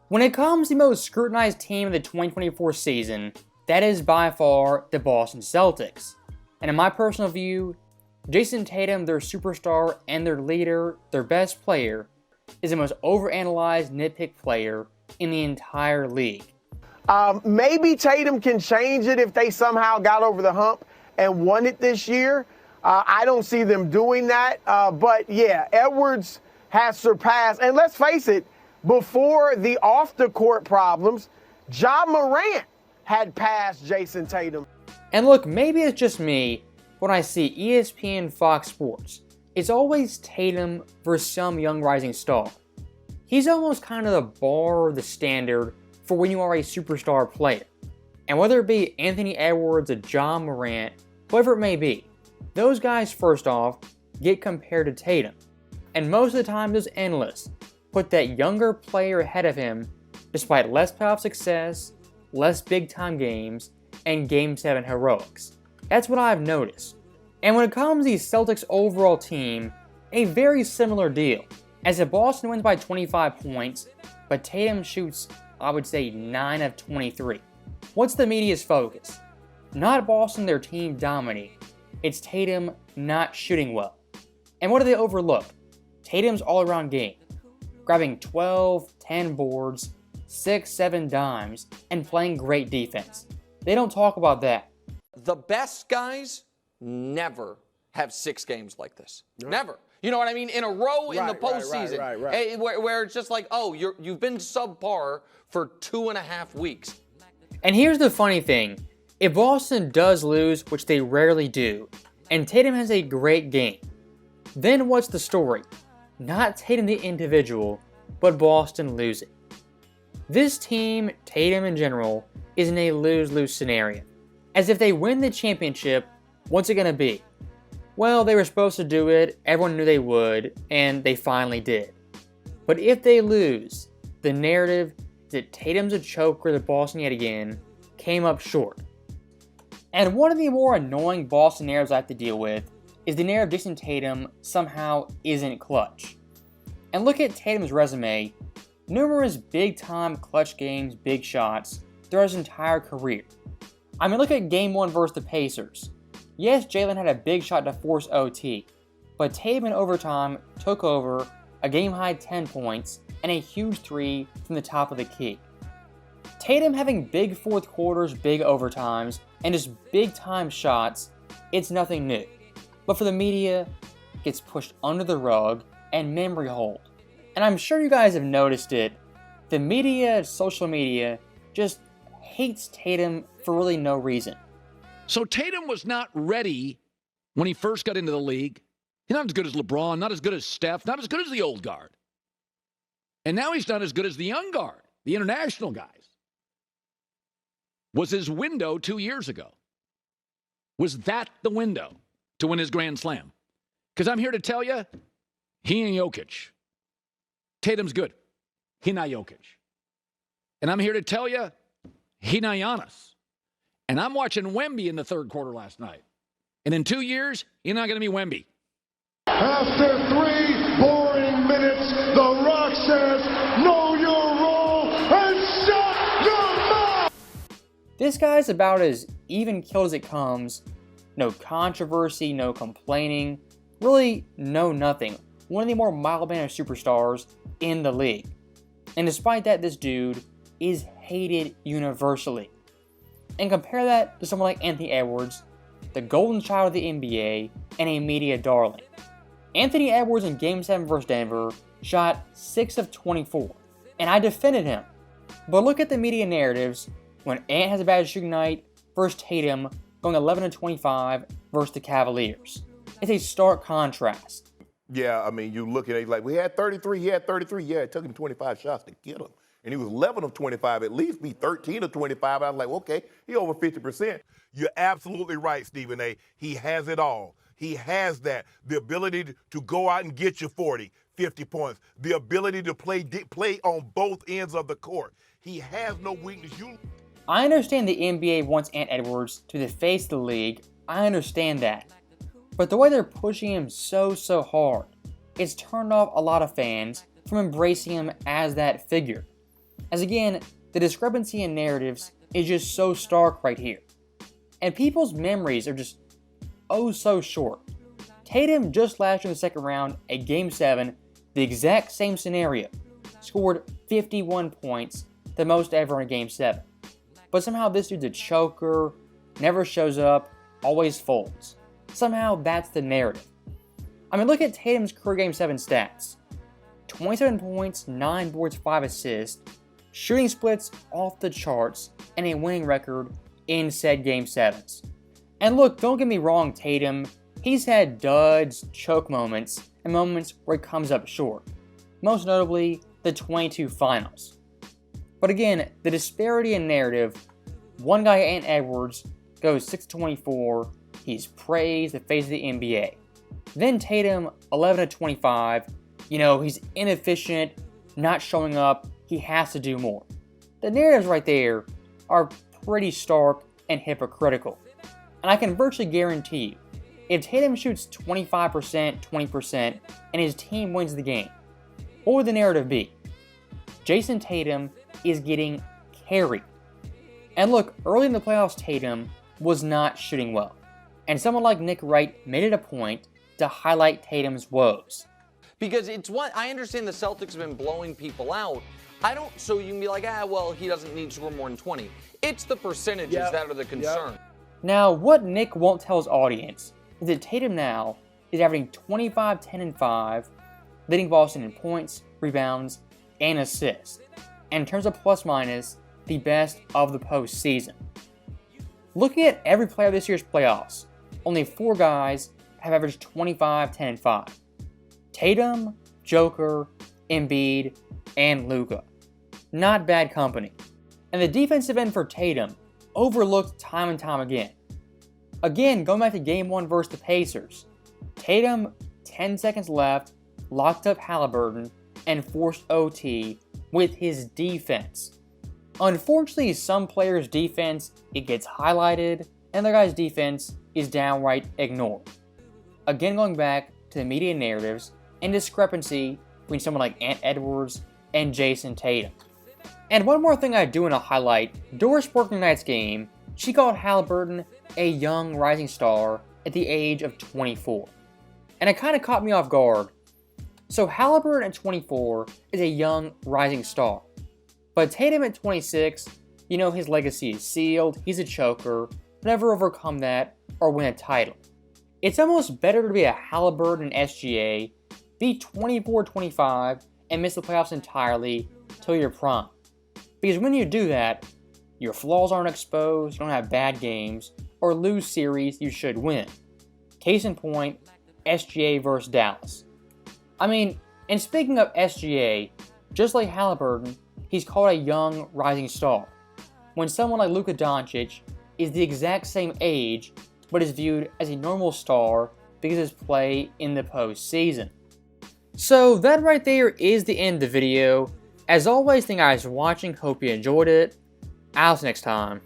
When it comes to the most scrutinized team of the 2024 season, that is by far the Boston Celtics. And in my personal view, Jayson Tatum, their superstar and their leader, their best player, is the most overanalyzed nitpick player in the entire league. Maybe Tatum can change it if they somehow got over the hump and won it this year. I don't see them doing that. But yeah, Edwards has surpassed. And let's face it, before the off-the-court problems, Ja Morant had passed Jayson Tatum. And look, maybe it's just me, when I see ESPN Fox Sports, it's always Tatum versus some young rising star. He's almost kind of the bar or the standard for when you are a superstar player. And whether it be Anthony Edwards or Ja Morant, whoever it may be, those guys, first off, get compared to Tatum. And most of the time, those analysts put that younger player ahead of him despite less playoff success, less big-time games, and Game 7 heroics. That's what I've noticed. And when it comes to the Celtics' overall team, a very similar deal. As if Boston wins by 25 points, but Tatum shoots, I would say, 9 of 23. What's the media's focus? Not Boston, their team dominating. It's Tatum not shooting well. And what do they overlook? Tatum's all-around game. Grabbing 12, 10 boards, 6, 7 dimes, and playing great defense. They don't talk about that. The best guys never have 6 games like this. Right. Never. You know what I mean? In a row in the postseason. Right. Where it's just like, oh, you've been subpar for 2.5 weeks. And here's the funny thing. If Boston does lose, which they rarely do, and Tatum has a great game, then what's the story? Not Tatum the individual, but Boston losing. This team, Tatum in general, is in a lose-lose scenario. As if they win the championship, what's it going to be? Well, they were supposed to do it, everyone knew they would, and they finally did. But if they lose, the narrative that Tatum's a choker that Boston yet again came up short. And one of the more annoying Boston narratives I have to deal with is the narrative Jayson Tatum somehow isn't clutch. And look at Tatum's resume, numerous big-time clutch games, big shots throughout his entire career. I mean, look at Game 1 versus the Pacers. Yes, Jalen had a big shot to force OT, but Tatum in overtime took over a game-high 10 points and a huge 3 from the top of the key. Tatum having big fourth quarters, big overtimes, and just big-time shots, it's nothing new. But for the media, it gets pushed under the rug and memory hold. And I'm sure you guys have noticed it. The media, social media, just hates Tatum for really no reason. So Tatum was not ready when he first got into the league. He's not as good as LeBron, not as good as Steph, not as good as the old guard. And now he's not as good as the young guard, the international guys. Was his window 2 years ago? Was that the window to win his Grand Slam? Because I'm here to tell you, he ain't Jokic. Tatum's good. He not Jokic. And I'm here to tell you, he not Giannis. And I'm watching Wemby in the third quarter last night. And in 2 years, he's not going to be Wemby. After 3 boring minutes, The Rock says, know your role and shut your mouth! This guy's about as even-keeled as it comes. No controversy, no complaining, really no nothing. One of the more mild-mannered superstars in the league. And despite that, this dude is hated universally. And compare that to someone like Anthony Edwards, the golden child of the NBA, and a media darling. Anthony Edwards in Game 7 vs. Denver shot 6 of 24, and I defended him. But look at the media narratives when Ant has a bad shooting night versus Tatum going 11 of 25 versus the Cavaliers. It's a stark contrast. Yeah, I mean, you look at it like, we had 33, he had 33. Yeah, it took him 25 shots to get him. And he was 11 of 25, at least be 13 of 25. I was like, okay, he over 50%. You're absolutely right, Stephen A. He has it all. He has that, the ability to go out and get you 40, 50 points, the ability to play on both ends of the court. He has no weakness. I understand the NBA wants Ant Edwards to the face of the league. I understand that. But the way they're pushing him so hard, it's turned off a lot of fans from embracing him as that figure. As again, the discrepancy in narratives is just so stark right here. And people's memories are just oh so short. Tatum just last year in the second round at Game 7, the exact same scenario, scored 51 points, the most ever in a Game 7. But somehow this dude's a choker, never shows up, always folds. Somehow that's the narrative. I mean, look at Tatum's career Game 7 stats. 27 points, 9 boards, 5 assists, shooting splits off the charts, and a winning record in said Game 7s. And look, don't get me wrong, Tatum, he's had duds, choke moments, and moments where he comes up short. Most notably, the 22 finals. But again, the disparity in narrative, one guy, Ant Edwards, goes 6-24, he's praised, the face of the NBA. Then Tatum, 11-25, he's inefficient, not showing up, he has to do more. The narratives right there are pretty stark and hypocritical. And I can virtually guarantee you, if Tatum shoots 25%, 20%, and his team wins the game, what would the narrative be? Jayson Tatum is getting carried. And look, early in the playoffs, Tatum was not shooting well. And someone like Nick Wright made it a point to highlight Tatum's woes. Because I understand the Celtics have been blowing people out. So you can be like, well, he doesn't need to score more than 20. It's the percentages that are the concern. Yep. Now, what Nick won't tell his audience is that Tatum now is averaging 25, 10, and 5, leading Boston in points, rebounds, and assists. And in terms of plus-minus, the best of the postseason. Looking at every player of this year's playoffs, only 4 guys have averaged 25, 10, and 5. Tatum, Joker, Embiid, and Luka. Not bad company. And the defensive end for Tatum, overlooked time and time again. Again, going back to Game 1 versus the Pacers, Tatum, 10 seconds left, locked up Halliburton, and forced OT with his defense. Unfortunately, some players' defense, it gets highlighted, and their guy's defense is downright ignored. Again, going back to the media narratives and discrepancy between someone like Ant Edwards and Jayson Tatum. And one more thing I do want to highlight, during Sporting Night's game, she called Halliburton a young rising star at the age of 24. And it kind of caught me off guard. So Halliburton at 24 is a young rising star. But Tatum at 26, his legacy is sealed, he's a choker, never overcome that or win a title. It's almost better to be a Halliburton SGA, be 24-25, and miss the playoffs entirely till your prime. Because when you do that, your flaws aren't exposed, you don't have bad games, or lose series you should win. Case in point, SGA versus Dallas. And speaking of SGA, just like Halliburton, he's called a young rising star. When someone like Luka Doncic is the exact same age, but is viewed as a normal star because of his play in the postseason. So that right there is the end of the video. As always, thank you guys for watching, hope you enjoyed it. I'll see you next time.